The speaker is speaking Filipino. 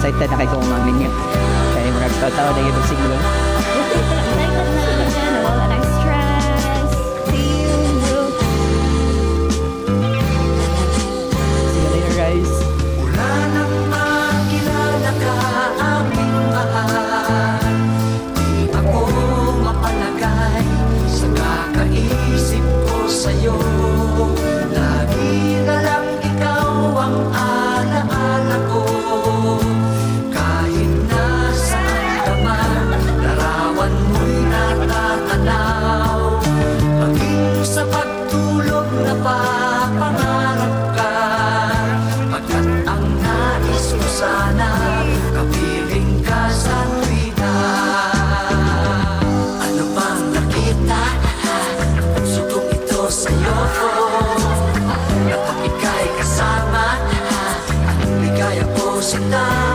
excited na kayo kung umamin niya. Kaya mga tao na yun siguro. Wala nang stress. See you. See you later guys. Wala nang makilala ka, aming mahal. Di ako mapalagay sa kakaisip ko sa'yo. Lagi na lang ikaw ang alaala ko. Kahit nasaan ka man, larawan mo'y natatanaw. Maging sa pagtulog na papangarap ka. Pagkat ang nais ko sana, kapiling ka sa tuwina. Ano bang nakita? Sugong ito sa'yo. Kapag ika'y kasama, anong ligaya ko sinta.